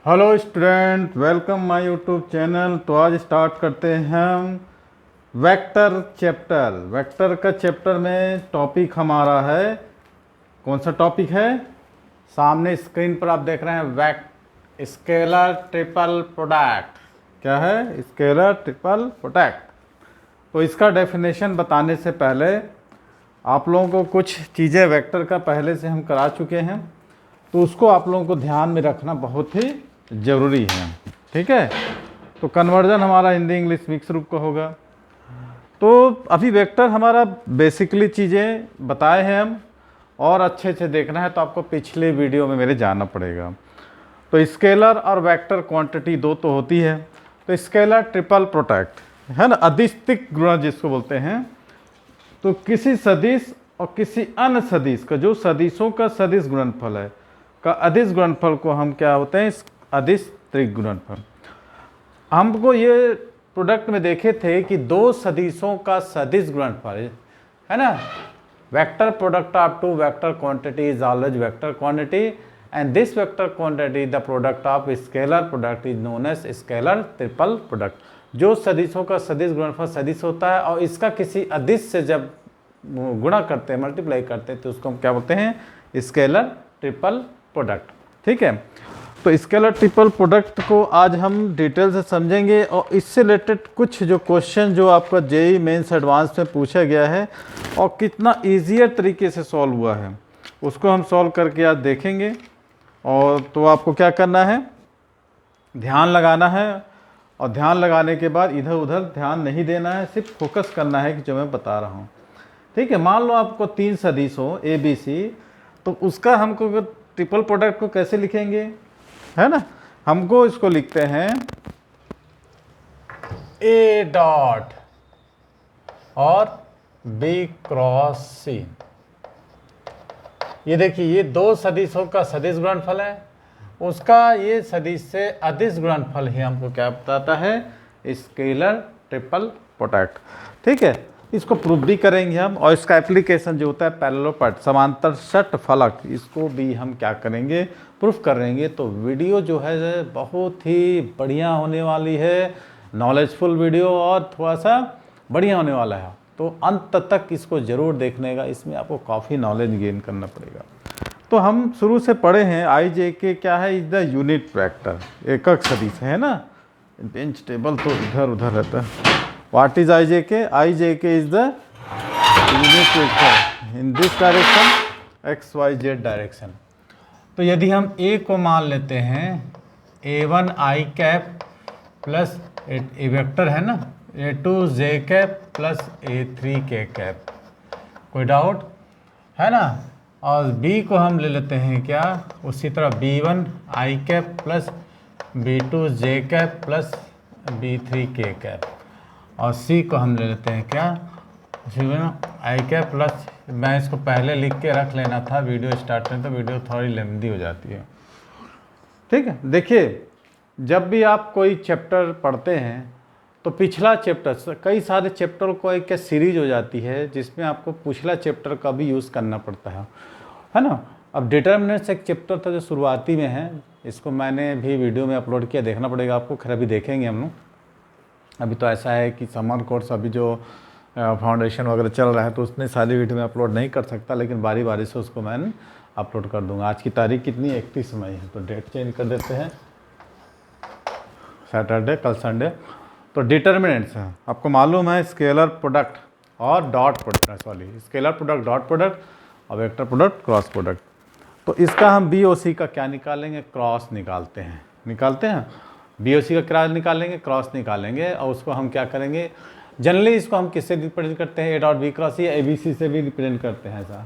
Hello student, welcome my YouTube channel. तो आज start करते हैं हम वेक्टर चैप्टर। वेक्टर का चैप्टर में टॉपिक हमारा है, कौन सा टॉपिक है? सामने स्क्रीन पर आप देख रहे हैं स्केलर ट्रिपल प्रोडक्ट। क्या है? Scalar triple product. तो इसका डेफिनेशन बताने से पहले आप लोगों को कुछ चीज़ें वेक्टर का पहले से हम करा चुके हैं, तो उसको आप लोगों को ध्यान में रखना बहुत ही ज़रूरी है। ठीक है, तो कन्वर्जन हमारा हिंदी इंग्लिश मिक्स रूप का होगा। तो अभी वेक्टर हमारा बेसिकली चीज़ें बताए हैं हम, और अच्छे से देखना है तो आपको पिछले वीडियो में मेरे जाना पड़ेगा। तो स्केलर और वेक्टर क्वांटिटी दो तो होती है। तो स्केलर ट्रिपल प्रोडक्ट है ना, अदिस्तिक गुणन जिसको बोलते हैं। तो किसी सदिश और किसी अन्य सदिश का, जो सदिशों का सदिश गुणनफल है, का अदिश गुणनफल को हम क्या होते हैं? अदिश त्रिक गुणनफल। हमको ये प्रोडक्ट में देखे थे कि दो सदिशों का सदिश गुणनफल है ना, vector product of two vector quantity is always vector quantity, and this vector quantity the product of scalar product is known as scalar triple product. जो सदिशों का सदिश गुणनफल सदिश होता है और इसका किसी अदिश से जब गुणा करते हैं, मल्टीप्लाई करते हैं, तो उसको हम क्या बोलते हैं? Scalar triple product. ठीक है, तो स्केलर ट्रिपल प्रोडक्ट को आज हम डिटेल से समझेंगे, और इससे रिलेटेड कुछ जो क्वेश्चन जो आपका जेईई मेंस एडवांस में पूछा गया है और कितना ईजियर तरीके से सॉल्व हुआ है, उसको हम सॉल्व करके आज देखेंगे। और तो आपको क्या करना है? ध्यान लगाना है, और ध्यान लगाने के बाद इधर उधर ध्यान नहीं देना है, सिर्फ फोकस करना है कि जो मैं बता रहा हूँ। ठीक है, मान लो आपको तीन सदिश हो ए बी सी, तो उसका हमको ट्रिपल प्रोडक्ट को कैसे लिखेंगे? है ना, हमको इसको लिखते हैं ए डॉट और बी क्रॉस सी। ये देखिए, ये दो सदिशों का सदिश गुणनफल है, उसका ये सदिश से अदिश गुणनफल ही हमको क्या बताता है? Scalar triple product. ठीक है, इसको प्रूफ भी करेंगे हम, और इसका एप्लीकेशन जो होता है पैरेललोपार्ट समांतर षट फलक, इसको भी हम क्या करेंगे? प्रूफ करेंगे। तो वीडियो जो है बहुत ही बढ़िया होने वाली है, नॉलेजफुल वीडियो, और थोड़ा सा बढ़िया होने वाला है। तो अंत तक इसको ज़रूर देखने का, इसमें आपको काफ़ी नॉलेज गेन करना पड़ेगा। तो हम शुरू से पढ़े हैं आई जे के क्या है? इज द यूनिट वेक्टर, एकक सदिश है ना। बेंच टेबल तो इधर उधर रहता है। व्हाट इज आई जे के? I J K is the unit vector in this direction, X Y Z direction. तो यदि हम ए को मान लेते हैं a1 I cap plus A vector है ना, a2 जे कैप प्लस a3 के कैप, कोई डाउट है ना? और b को हम ले लेते हैं क्या? उसी तरह b1 आई कैप प्लस b2 जे कैप प्लस b3 के कैप, और c को हम ले लेते हैं क्या? उसी में आई कैप प्लस, मैं इसको पहले लिख के रख लेना था वीडियो स्टार्ट में, तो वीडियो थोड़ी लेंदी हो जाती है। ठीक है, देखिए, जब भी आप कोई चैप्टर पढ़ते हैं तो पिछला चैप्टर, कई सारे चैप्टर को एक सीरीज हो जाती है जिसमें आपको पिछला चैप्टर का भी यूज़ करना पड़ता है ना। अब डिटर्मिनेंट्स एक चैप्टर था जो शुरुआती में है, इसको मैंने भी वीडियो में अपलोड किया, देखना पड़ेगा आपको। खैर अभी देखेंगे हम लोग। अभी तो ऐसा है कि समर कोर्स अभी जो फाउंडेशन वगैरह चल रहा है, तो उसने सारी वीडियो में अपलोड नहीं कर सकता, लेकिन बारी बारी से उसको मैं अपलोड कर दूंगा। आज की तारीख कितनी? 31 मई है, तो डेट चेंज कर देते हैं, सैटरडे, कल संडे। तो डिटर्मिनेंट्स हैं, आपको मालूम है, स्केलर प्रोडक्ट और dot product, sorry scalar product dot product और वेक्टर प्रोडक्ट क्रॉस प्रोडक्ट। तो इसका हम बी ओ सी का क्या निकालेंगे? क्रॉस निकालते हैं। बी ओ सी का क्या निकालेंगे? क्रॉस निकालेंगे, और उसको हम क्या करेंगे? जनरली इसको हम किससे रिप्रेजेंट करते हैं? A dot B cross C, A B C से भी रिप्रेजेंट करते हैं ऐसा,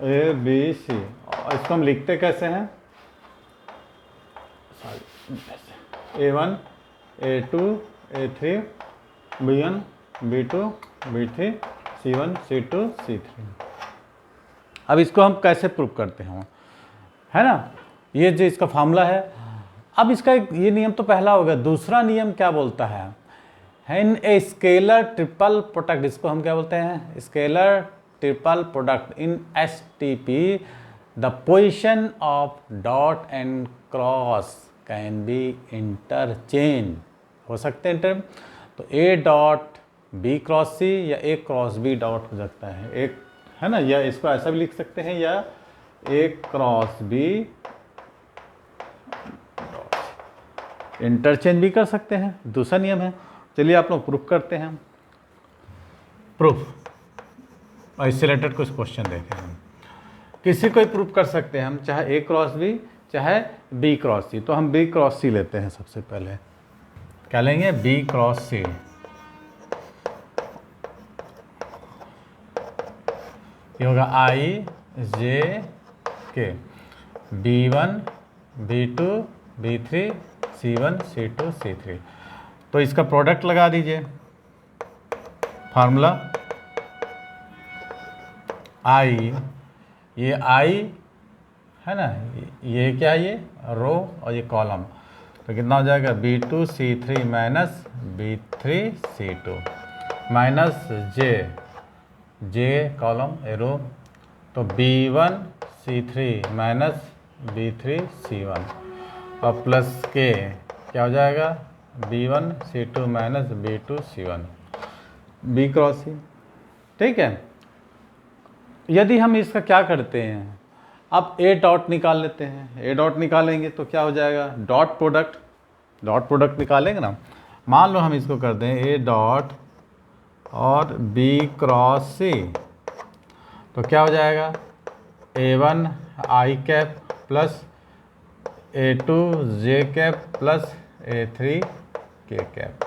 ए बी सी। और इसको हम लिखते कैसे हैं? A1 A2 A3 B1 B2 B3 C1 C2 C3। अब इसको हम कैसे प्रूव करते हैं, है ना? ये जो इसका फार्मूला है। अब इसका ये नियम तो पहला हो गया। दूसरा नियम क्या बोलता है? इन ए स्केलर ट्रिपल प्रोडक्ट, इसको हम क्या बोलते हैं? Scalar triple product in STP, the position of dot and cross can be interchange, हो सकते हैं इंटर। तो ए डॉट बी क्रॉस सी या ए क्रॉस बी डॉट हो सकता है, एक है ना, या इसको ऐसा भी लिख सकते हैं, या ए क्रॉस बी इंटरचेंज भी कर सकते हैं, दूसरा नियम है। चलिए आप लोग प्रूफ करते हैं, प्रूफ और इससे रिलेटेड कुछ क्वेश्चन देखें हम। किसी को ही प्रूफ कर सकते हैं हम, चाहे ए क्रॉस बी चाहे बी क्रॉस सी। तो हम बी क्रॉस सी लेते हैं सबसे पहले, क्या लेंगे, बी क्रॉस सी। ये होगा आई जे के, B1 B2 B3 C1 C2 C3। तो इसका प्रोडक्ट लगा दीजिए, फार्मूला आई, ये आई है ना, ये क्या है, ये रो और ये कॉलम। तो कितना हो जाएगा, B2 C3 minus B3 C2 minus j column a row. तो B1 C3 minus B3 C1 और प्लस के क्या हो जाएगा, B1 C2 minus B2 C1 B cross सी। ठीक है, यदि हम इसका क्या करते हैं, अब ए डॉट निकाल लेते हैं। ए डॉट निकालेंगे तो क्या हो जाएगा, डॉट प्रोडक्ट निकालेंगे ना। मान लो हम इसको कर दें ए डॉट और बी क्रॉस सी, तो क्या हो जाएगा, A1 I cap plus A2 J cap plus A3 के कैप।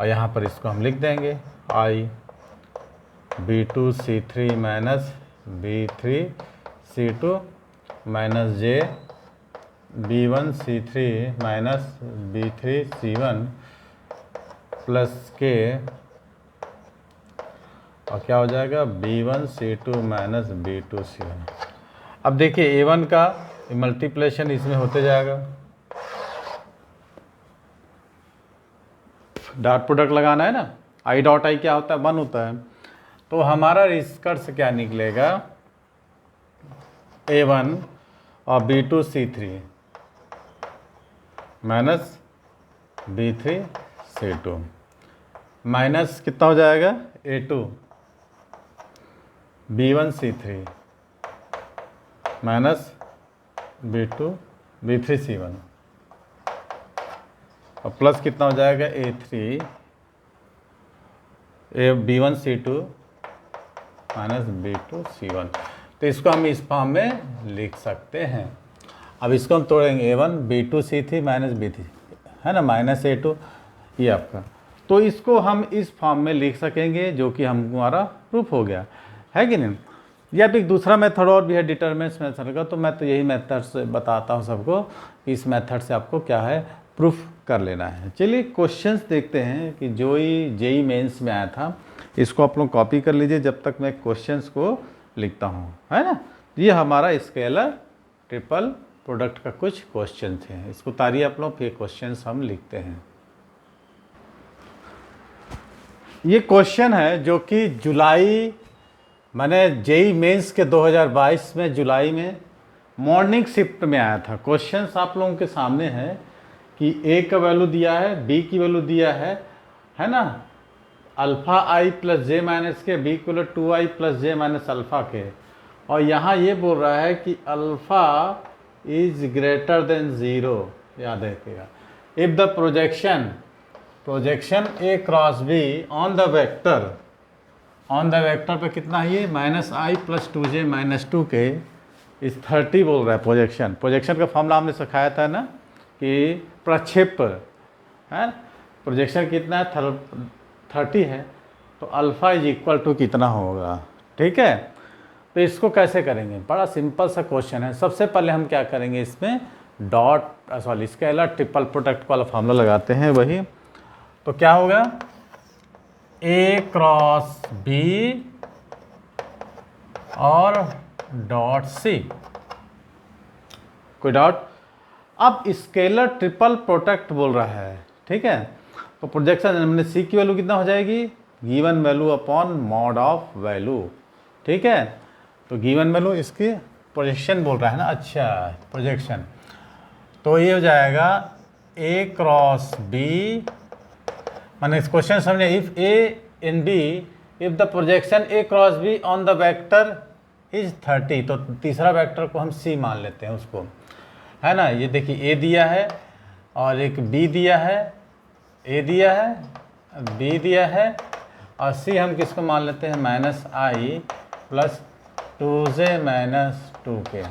और यहाँ पर इसको हम लिख देंगे i B2 C3 minus B3 C2 minus j B1 C3 minus B3 C1 plus k, और क्या हो जाएगा, B1 C2 minus B2 C1। अब देखिए A1 का मल्टीप्लिकेशन इसमें होते जाएगा, डॉट प्रोडक्ट लगाना है ना, आई डॉट आई क्या होता है, 1 होता है। तो हमारा निष्कर्ष क्या निकलेगा, A1 और B2 C3 minus B3 C2 minus कितना हो जाएगा, A2 B1 C3 minus B3 C1 और प्लस कितना हो जाएगा, A3 B1 C2 minus B2 C1। तो इसको हम इस फॉर्म में लिख सकते हैं। अब इसको हम तोड़ेंगे, A1 B2 C3 minus B3 है ना, माइनस A2 ये आपका। तो इसको हम इस फॉर्म में लिख सकेंगे, जो कि हमारा प्रूफ हो गया है कि नहीं। या फिर दूसरा मेथड और भी है, डिटरमिनेंट मेथड का, तो मैं तो यही मेथड से बताता हूँ सबको, इस मेथड से आपको क्या है, प्रूफ कर लेना है। चलिए क्वेश्चंस देखते हैं कि जो ही जेई मेंस में आया था, इसको आप लोग कॉपी कर लीजिए जब तक मैं क्वेश्चंस को लिखता हूँ, है ना। ये हमारा स्केलर ट्रिपल प्रोडक्ट का कुछ क्वेश्चन थे, इसको उतारिए आप लोग, फिर क्वेश्चंस हम लिखते हैं। ये क्वेश्चन है जो कि जुलाई, मैंने जेई मेंस के 2022 में जुलाई में मॉर्निंग शिफ्ट में आया था। क्वेश्चंस आप लोगों के सामने है कि ए का वैल्यू दिया है, बी की वैल्यू दिया है ना, अल्फ़ा आई प्लस जे माइनस के, बी इक्वल 2i प्लस जे माइनस अल्फ़ा के। और यहाँ ये बोल रहा है कि अल्फ़ा इज ग्रेटर देन 0, याद रखिएगा। If the projection A cross B on the vector पे कितना है, ये माइनस आई प्लस 2j माइनस 2k इस 30 बोल रहा है। प्रोजेक्शन का फॉर्मूला हमने सिखाया था ना, कि प्रक्षेप है, प्रोजेक्शन कितना है, 30 है, तो अल्फ़ा इज इक्वल टू कितना होगा। ठीक है, तो इसको कैसे करेंगे, बड़ा सिंपल सा क्वेश्चन है। सबसे पहले हम क्या करेंगे, इसमें स्केलर ट्रिपल प्रोडक्ट वाला फॉर्मूला लगाते हैं वही। तो क्या होगा, ए क्रॉस बी और डॉट सी, कोई डॉट। अब स्केलर ट्रिपल प्रोडक्ट बोल रहा है, ठीक है। तो प्रोजेक्शन हमने सी की वैल्यू कितना हो जाएगी, given value upon mod of value. ठीक है, तो गिवन वैल्यू इसकी प्रोजेक्शन बोल रहा है ना, अच्छा प्रोजेक्शन। तो ये हो जाएगा ए क्रॉस बी, मैंने इस क्वेश्चन समझे, if A in B if the projection A cross B on the vector is 30, तो तीसरा वेक्टर को हम सी मान लेते हैं उसको, है ना। ये देखिए ए दिया है और एक बी दिया है, ए दिया है, बी दिया है, और सी हम किसको मान लेते हैं, माइनस आई प्लस 2j माइनस 2k।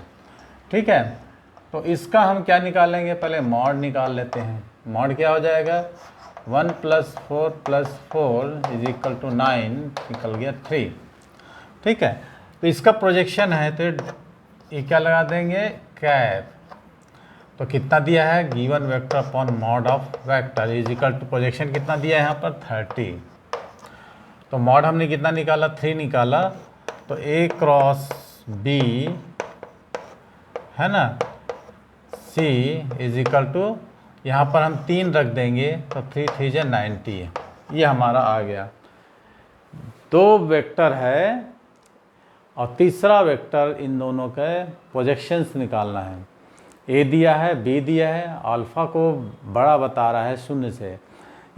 ठीक है, तो इसका हम क्या निकालेंगे, पहले मॉड निकाल लेते हैं। मॉड क्या हो जाएगा, 1 + 4 + 4 इज इक्वल टू 9, निकल गया 3। ठीक है, तो इसका प्रोजेक्शन है तो ये क्या लगा देंगे, कैप। तो कितना दिया है, given vector upon mod of vector is equal to projection कितना दिया है यहाँ पर 30। तो मॉड हमने कितना निकाला, 3 निकाला, तो ए क्रॉस बी है ना, सी इज इक्वल टू, यहाँ पर हम 3 रख देंगे तो 3 3 × 90, ये हमारा आ गया। 2 वेक्टर है और तीसरा वेक्टर, इन दोनों के प्रोजेक्शंस निकालना है। ए दिया है, बी दिया है, अल्फ़ा को बड़ा बता रहा है 0 से।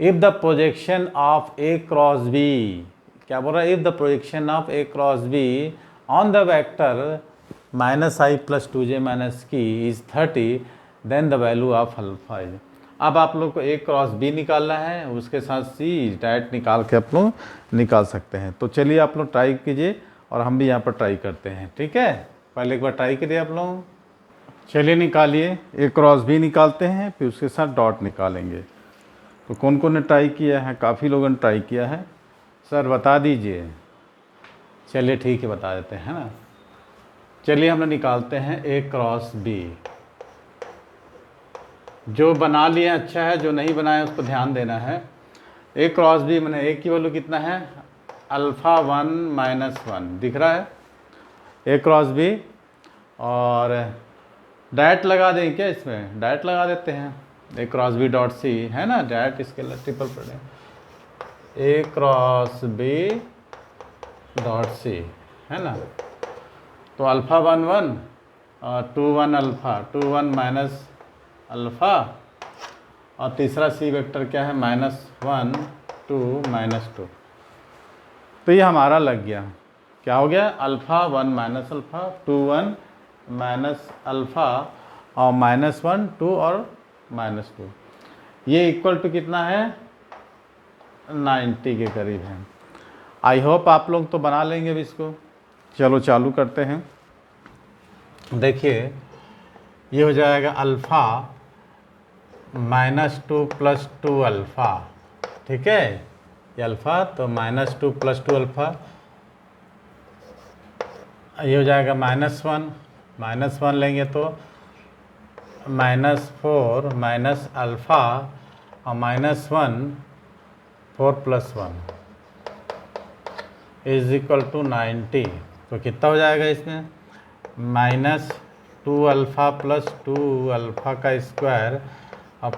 If the projection of A cross B, क्या बोल रहा है, if the projection of A cross B on the vector -i + 2j - k is 30, then the value of alpha is. अब आप लोग को ए क्रॉस बी निकालना है, उसके साथ सी डायरेक्ट निकाल के आप लोग निकाल सकते हैं। तो चलिए आप लोग ट्राई कीजिए और हम भी यहाँ पर ट्राई करते हैं। ठीक है, पहले एक बार ट्राई करिए आप लोग। चलिए निकालिए, ए क्रॉस बी निकालते हैं, फिर उसके साथ डॉट निकालेंगे। तो कौन कौन ने ट्राई किया है, काफ़ी लोगों ने ट्राई किया है, सर बता दीजिए। चलिए ठीक है, बता देते हैं ना। चलिए हम लोग निकालते हैं ए क्रॉस बी। जो बना लिए अच्छा है, जो नहीं बनाए उसको ध्यान देना है। ए क्रॉस बी मैंने ए की वैल्यू कितना है, अल्फ़ा 1 - 1 दिख रहा है ए क्रॉस बी। और डायरेक्ट लगा दें क्या, इसमें डायरेक्ट लगा देते हैं, ए क्रॉस बी डॉट सी है ना, डायरेक्ट इसके लिए ट्रिपल पढ़े, ए क्रॉस बी डॉट सी है ना। तो अल्फ़ा 1 1 और 2 1 अल्फ़ा, 2 1 माइनस अल्फ़ा, और तीसरा सी वेक्टर क्या है, -1 2 -2। तो ये हमारा लग गया, क्या हो गया, अल्फ़ा 1 - अल्फ़ा, 2 1 माइनस अल्फ़ा और -1 2 और -2, ये इक्वल टू कितना है, 90 के करीब है। आई होप आप लोग तो बना लेंगे अभी इसको। चलो चालू करते हैं। देखिए ये हो जाएगा अल्फ़ा -2 + 2 अल्फ़ा। ठीक है, ये अल्फ़ा, तो -2 + 2 अल्फ़ा, ये हो जाएगा -1 लेंगे तो -4 माइनस अल्फ़ा और -1 4 + 1 इज इक्वल टू 90। तो कितना हो जाएगा इसमें, -2 अल्फ़ा + 2 अल्फ़ा का स्क्वायर, अब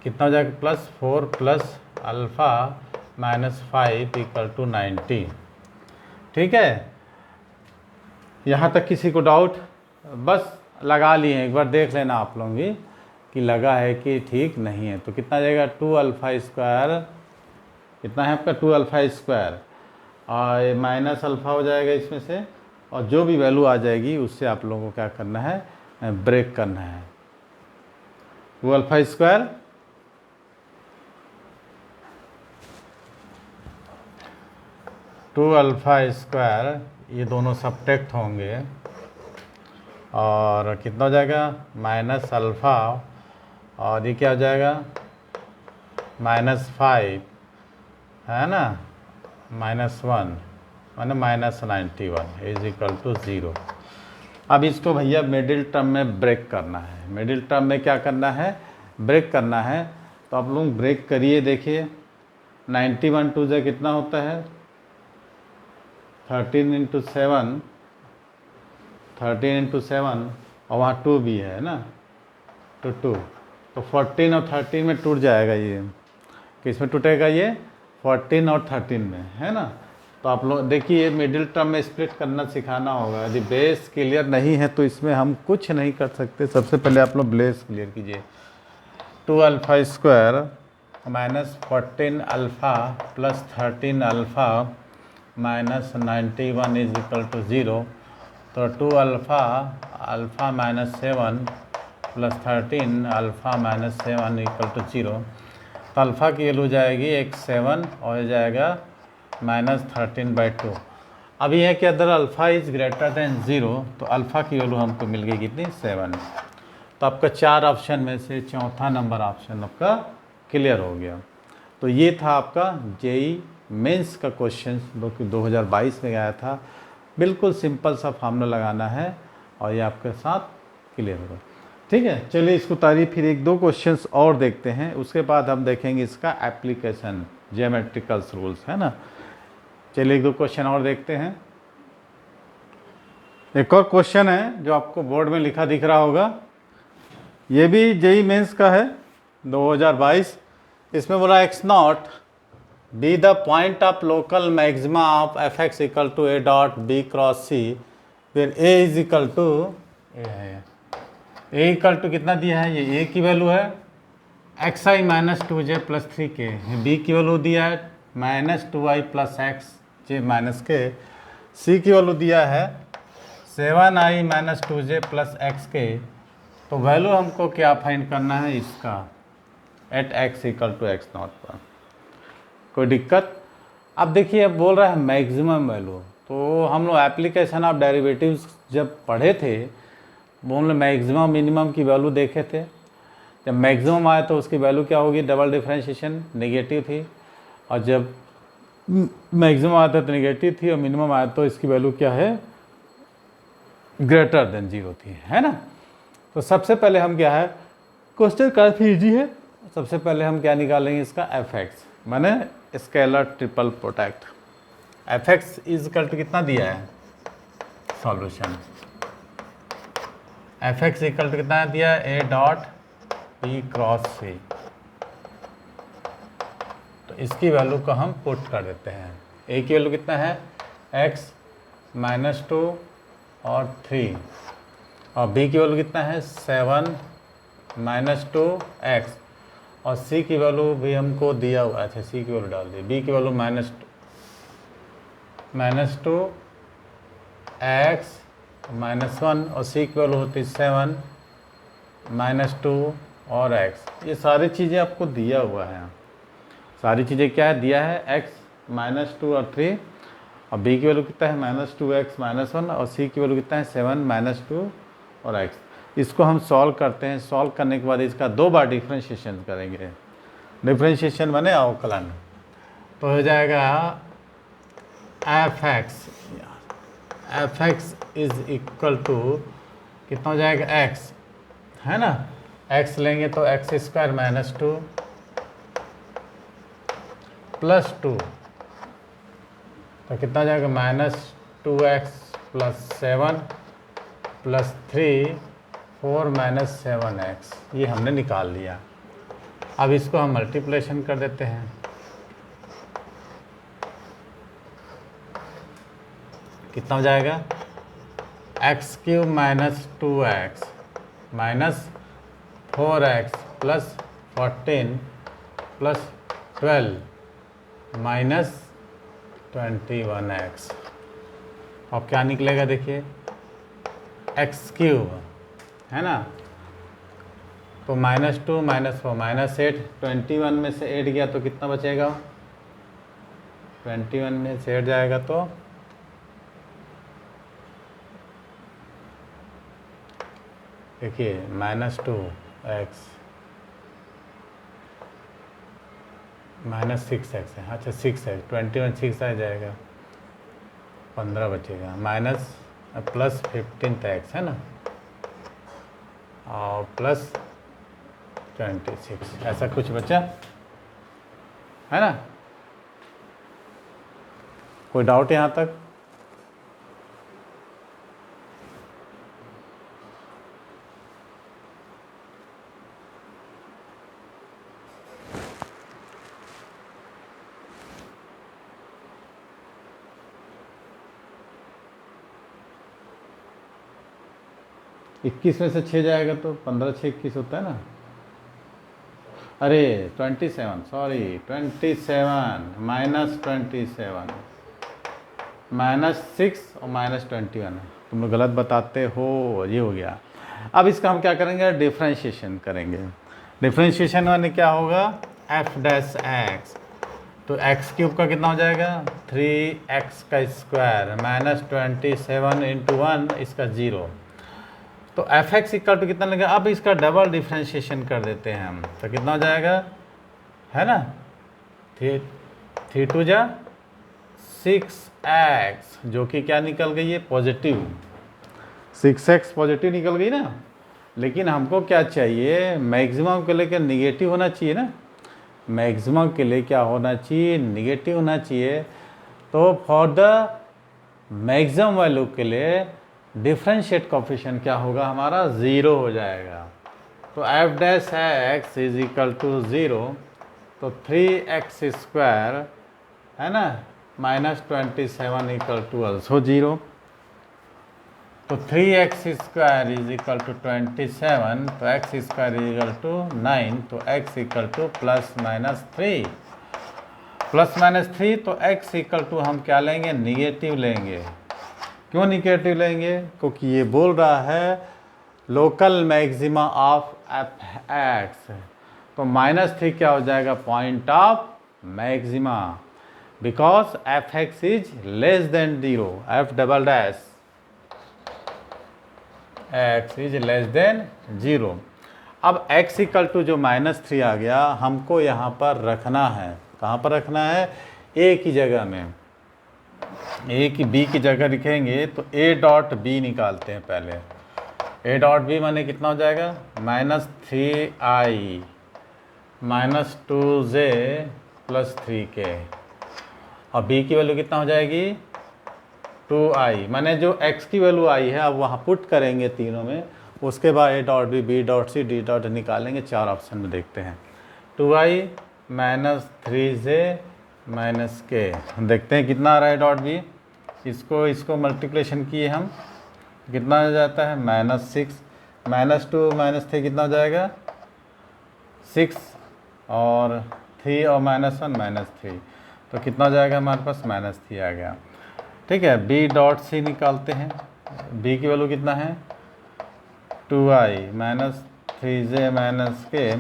कितना हो जाएगा, +4 + अल्फ़ा -5 = 90। ठीक है, यहाँ तक किसी को डाउट, बस लगा लिए, एक बार देख लेना आप लोग भी कि लगा है कि ठीक नहीं है। तो कितना जाएगा, 2 अल्फ़ा स्क्वायर, कितना है आपका 2 अल्फ़ा स्क्वायर, और माइनस अल्फ़ा हो जाएगा इसमें से, और जो भी वैल्यू आ जाएगी उससे आप लोगों को क्या करना है, ब्रेक करना है। 2 अल्फ़ा स्क्वायर ये दोनों सब्ट्रैक्ट होंगे, और कितना हो जाएगा, माइनस अल्फ़ा, और ये क्या हो जाएगा, -5 है ना, -1 माने -91 इज इक्वल टू 0। अब इसको भैया मिडिल टर्म में ब्रेक करना है। मिडिल टर्म में क्या करना है, ब्रेक करना है। तो आप लोग ब्रेक करिए, देखिए 91 2 से कितना होता है, 13 × 7, 13 × 7, और वहाँ 2 भी है ना, तो 2, तो 14 और 13 में टूट जाएगा ये। किस में टूटेगा ये, 14 और 13 में है ना। तो आप लोग देखिए मिडिल टर्म में स्प्लिट करना सिखाना होगा। यदि बेस क्लियर नहीं है तो इसमें हम कुछ नहीं कर सकते। सबसे पहले आप लोग बेस क्लियर कीजिए। 2 alpha square minus 14 alpha plus 13 alpha minus 91 is equal to 0। तो 2 alpha alpha minus 7 plus 13 alpha minus 7 equal to 0। तो अल्फ़ा की वैल्यू जाएगी एक 7 और जाएगा -13/2। अब यह है कि अगर अल्फ़ा इज़ ग्रेटर देन 0 तो अल्फ़ा की वैल्यू हमको मिल गई कितनी 7। तो आपका 4 ऑप्शन में से चौथा नंबर ऑप्शन आपका क्लियर हो गया। तो ये था आपका जेई मेंस का क्वेश्चन जो कि 2022 में गया था। बिल्कुल सिंपल सा फार्मूला लगाना है और ये आपके साथ क्लियर होगा। ठीक है, चलिए इसको उतारिए। फिर एक दो क्वेश्चंस और देखते हैं, उसके बाद हम देखेंगे इसका एप्लीकेशन, ज्योमेट्रिकल्स रूल्स, है ना। चलिए एक दो क्वेश्चन और देखते हैं। एक और क्वेश्चन है जो आपको बोर्ड में लिखा दिख रहा होगा, ये भी जेई मेंस का है 2022। इसमें बोला x0 be the point of local maxima of f x equal to a dot B cross c, फिर a is equal to a equal to कितना दिया है, ये ए की वैल्यू है xi minus 2j plus 3k, b की value दिया है -2i प्लस एक्स जे माइनस के, सी की वैल्यू दिया है 7i minus 2j plus x के। तो वैल्यू हमको क्या फाइंड करना है इसका eight x equal to x0 पर। कोई दिक्कत? अब देखिए अब बोल रहा है मैक्सिमम वैल्यू, तो हम लोग एप्लीकेशन ऑफ डेरिवेटिव्स जब पढ़े थे वो हम लोग मैक्सिमम मिनिमम की वैल्यू देखे थे। जब मैक्सिमम आया तो उसकी वैल्यू क्या होगी, डबल डिफरेंशिएशन नेगेटिव थी, और जब मैक्सिमम आया था तो नेगेटिव थी, और मिनिमम आया तो इसकी वैल्यू क्या है, ग्रेटर देन 0 थी, है ना। तो सबसे पहले हम क्या है, क्वेश्चन काफ़ी इजी है। सबसे पहले हम क्या निकालेंगे इसका एफ एक्स, माने scalar triple product. F X is equal to कितना दिया है, solution F x equal to कितना दिया है, A dot B cross C. तो इसकी वैल्यू को हम पुट कर देते हैं। ए की वैल्यू कितना है x -2 और 3, और बी की वैल्यू कितना है 7 -2x, और सी की वैल्यू भी हमको दिया हुआ है। अच्छा, सी की वैल्यू डाल दी। बी की वैल्यू -2x -1, और सी की वैल्यू होती 7 -2 और x। ये सारी चीज़ें आपको दिया हुआ है। सारी चीज़ें क्या है दिया है, x -2 और 3, और b की वैल्यू कितना है -2x -1, और c की वैल्यू कितना है 7 -2 और x। इसको हम सॉल्व करते हैं। सॉल्व करने के बाद इसका 2 बार डिफ्रेंशिएशन करेंगे। डिफ्रेंशिएशन माने अवकलन। तो हो जाएगा F X is equal to कितना हो जाएगा x, है ना। x लेंगे तो x² -2 प्लस 2, तो कितना हो जाएगा -2x प्लस 7 प्लस 3 4 -7x। ये हमने निकाल लिया। अब इसको हम मल्टीप्लेशन कर देते हैं। कितना हो जाएगा, x³ -2x -4x plus 14 plus 12 -21x। अब क्या निकलेगा देखिए, x³ है ना, तो -2 -4 -8, 21 में से 8 गया तो कितना बचेगा, 21 में से 8 जाएगा तो देखिए -2x -6x है। अच्छा 6x, 21 6 आ जाएगा, 15 बचेगा, माइनस प्लस 15x है ना, और प्लस 26, ऐसा कुछ बचा है ना। कोई डाउट यहाँ तक? 21 में से 6 जाएगा तो 15 6 21 होता है ना। अरे 27, सॉरी 27 माइनस 27 -6 और -21 है। तुम लोग गलत बताते हो, ये हो गया। अब इसका हम क्या करेंगे, डिफ्रेंशिएशन करेंगे। डिफ्रेंशिएशन माने क्या होगा, f डैश x, तो x क्यूब का कितना हो जाएगा 3x का स्क्वायर -27 इंटू 1 इसका 0, तो एफ एक्स इक्वल टू कितना लगेगा। अब इसका डबल डिफ्रेंशिएशन कर देते हैं हम, तो कितना हो जाएगा, है ना 3 2 जा 6x, जो कि क्या निकल गई है पॉजिटिव, 6x पॉजिटिव निकल गई ना। लेकिन हमको क्या चाहिए, मैक्सिमम के लिए क्या निगेटिव होना चाहिए ना, मैक्सिमम के लिए क्या होना चाहिए, निगेटिव होना चाहिए। तो फॉर द मैक्सिमम वैल्यू के लिए डिफरेंशिएट कोफिशिएंट क्या होगा हमारा, 0 हो जाएगा। तो F dash X is equal to 0, तो 3x स्क्वायर है ना -27 इक्वल टू ऑल्सो 0, तो 3x square is equal to 27, तो x square is equal to 9, तो x इक्वल टू +-3 +-3, तो x इक्वल टू हम क्या लेंगे, निगेटिव लेंगे। क्यों निगेटिव लेंगे, क्योंकि ये बोल रहा है local maxima of f x, तो -3 क्या हो जाएगा, point of maxima, because F X is less than 0, F double dash X is less than 0। अब x इक्वल टू जो -3 आ गया, हमको यहाँ पर रखना है, कहाँ पर रखना है, a की जगह में, a की b की जगह लिखेंगे, तो a डॉट b निकालते हैं पहले। a डॉट b माने कितना हो जाएगा, -3i -2j + 3k, और b की वैल्यू कितना हो जाएगी 2i, माने जो x की वैल्यू आई है अब वहाँ पुट करेंगे तीनों में, उसके बाद a dot b, b dot c, d dot निकालेंगे। 4 ऑप्शन में देखते हैं, 2i -3j -k, देखते हैं कितना आ रहा है डॉट b, इसको मल्टीप्लिकेशन किए हम, कितना हो जाता है -6 -2 -3 कितना हो जाएगा 6, और 3 और -1 -3, तो कितना हो जाएगा हमारे पास -3 आ गया। ठीक है, b डॉट c निकालते हैं, b की वैल्यू कितना है 2i -3j -k,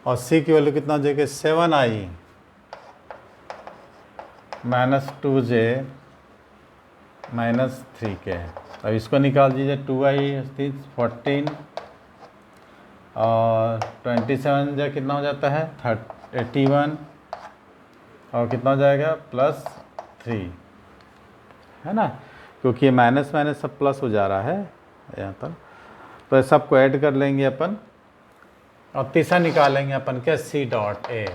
और c की वैल्यू कितना हो जाएगा 7i -2j -3k। अब इसको निकाल दीजिए, 2i 14 और 27 जो कितना हो जाता है 81, और कितना हो जाएगा +3, है ना, क्योंकि ये माइनस माइनस सब प्लस हो जा रहा है यहाँ पर, तो ये सबको ऐड कर लेंगे अपन, और तीसरा निकालेंगे अपन क्या, सी डॉट ए।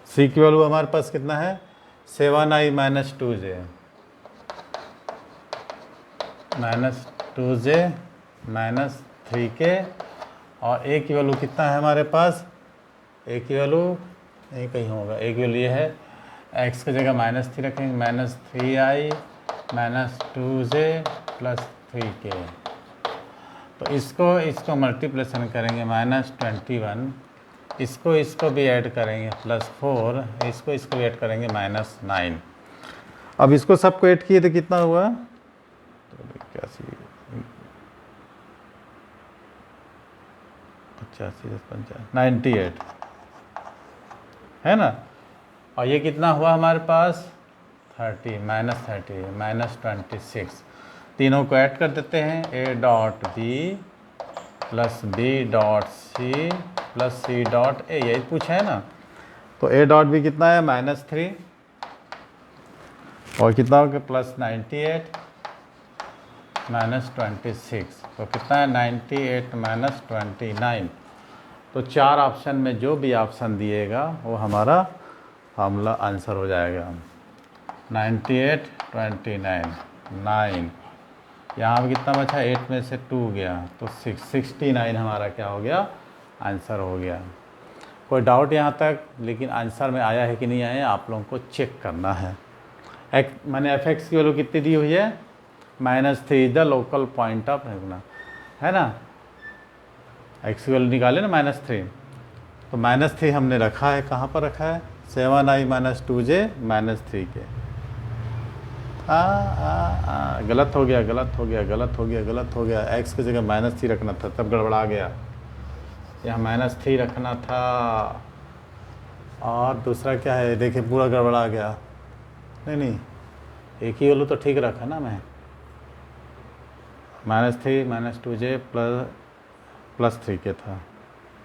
सी की वैल्यू हमारे पास कितना है 7i -2j -3k, और ए की वैल्यू कितना है हमारे पास, ए की वैल्यू नहीं कहीं होगा, ए की वैल्यू ये है, एक्स की जगह -3 रखेंगे, -3i -2j + 3k, तो इसको मल्टीप्लिकेशन करेंगे -21, इसको भी ऐड करेंगे +4, इसको भी ऐड करेंगे -9। अब इसको सबको ऐड किए तो कितना हुआ, तो 81 98, है ना, और ये कितना हुआ हमारे पास 30 -26, तीनों को ऐड कर देते हैं, a dot b + b dot c + c dot a, यही पूछा है ना, तो a डॉट b कितना है -3, और कितना हो गया +98 -26, तो कितना है 98 -29, तो 4 ऑप्शन में जो भी ऑप्शन दिएगा वो हमारा फार्मूला आंसर हो जाएगा। 98 29 9, यहाँ पर कितना बचा, 8 में से 2 गया, तो 69 हमारा क्या हो गया, आंसर हो गया। कोई डाउट यहाँ तक, लेकिन आंसर में आया है कि नहीं आया, आप लोगों को चेक करना है। मैंने एफ एक्स की वैल्यू कितनी दी हुई है -3 is the local point of maxima, है ना। एक्स की वैल्यू निकाले ना -3, तो -3 हमने रखा है, कहाँ पर रखा है, 7i - 2j -3 के। गलत हो गया, गलत हो गया, गलत हो गया, गलत हो गया। एक्स की जगह -3 रखना था, तब गड़बड़ा गया। यहाँ -3 रखना था। और दूसरा क्या है, देखिए पूरा गड़बड़ा गया। नहीं नहीं, एक ही वैल्यू तो ठीक रखा ना मैं। -3 - 2j +3 के था,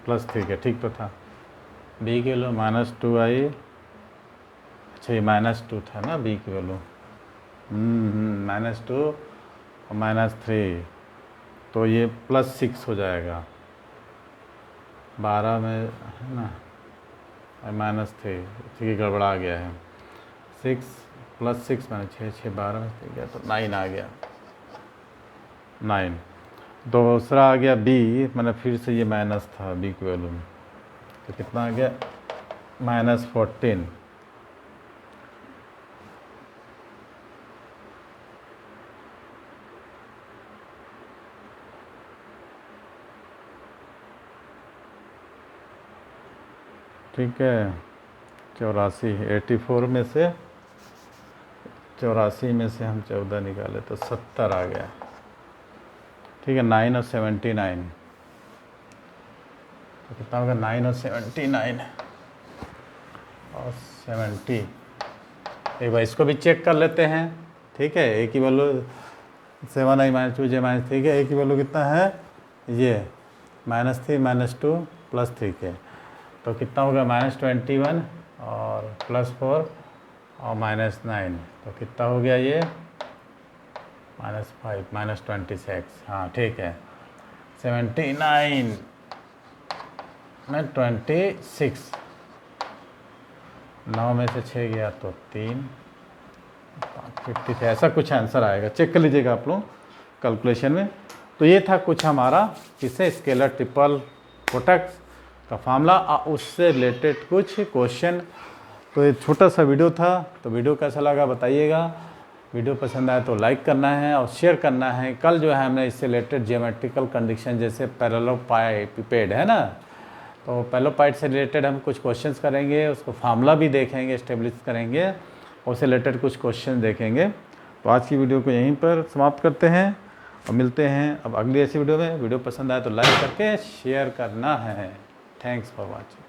+3 के, ठीक तो था। बी की वैल्यू -2i, अच्छा ये -2 था ना बी की वैल्यू, -2 और -3, तो ये +6 हो जाएगा 12 में, है ना, -3, ठीक है, गड़बड़ा गया है। 6 + 6 मैंने 6 12 में गया तो 9 आ गया, 9। दूसरा आ गया बी, मैंने फिर से ये माइनस था बी की वैल्यू में, तो कितना आ गया, -14। ठीक है, 84, 84 में से 84 में से हम 14 निकाले तो 70 आ गया। ठीक है, 9 और 79, तो कितना होगा, 9 और 79 और 70। एक बार इसको भी चेक कर लेते हैं। ठीक है, एक ही वैल्यू 7i - 2j - 3 के, एक ही वैल्यू कितना है, ये -3 - 2 +3 के, तो कितना होगा, -21 और +4 और -9, तो कितना हो गया ये, -5 -26। हाँ ठीक है, 79 में 26, 9 में से 6 गया तो 3, 53, ऐसा कुछ आंसर आएगा। चेक कर लीजिएगा आप लोग कैलकुलेशन में। तो ये था कुछ हमारा किससे, स्केलर ट्रिपल प्रोडक्ट का फार्मूला, उससे रिलेटेड कुछ क्वेश्चन। तो ये छोटा सा वीडियो था, तो वीडियो कैसा लगा बताइएगा। वीडियो पसंद आए तो लाइक करना है और शेयर करना है। कल जो है हमने इससे रिलेटेड जियोमेट्रिकल कंडीशन, जैसे पैरेललोपाइड है ना, तो पैरेललोपाइड से रिलेटेड हम कुछ क्वेश्चंस करेंगे, उसको फार्मूला भी देखेंगे, एस्टेब्लिश करेंगे, उससे रिलेटेड कुछ क्वेश्चन देखेंगे। तो आज की वीडियो को यहीं पर समाप्त करते हैं और मिलते हैं अब अगली ऐसी वीडियो में। वीडियो पसंद आए तो लाइक करके शेयर करना है। Thanks for watching.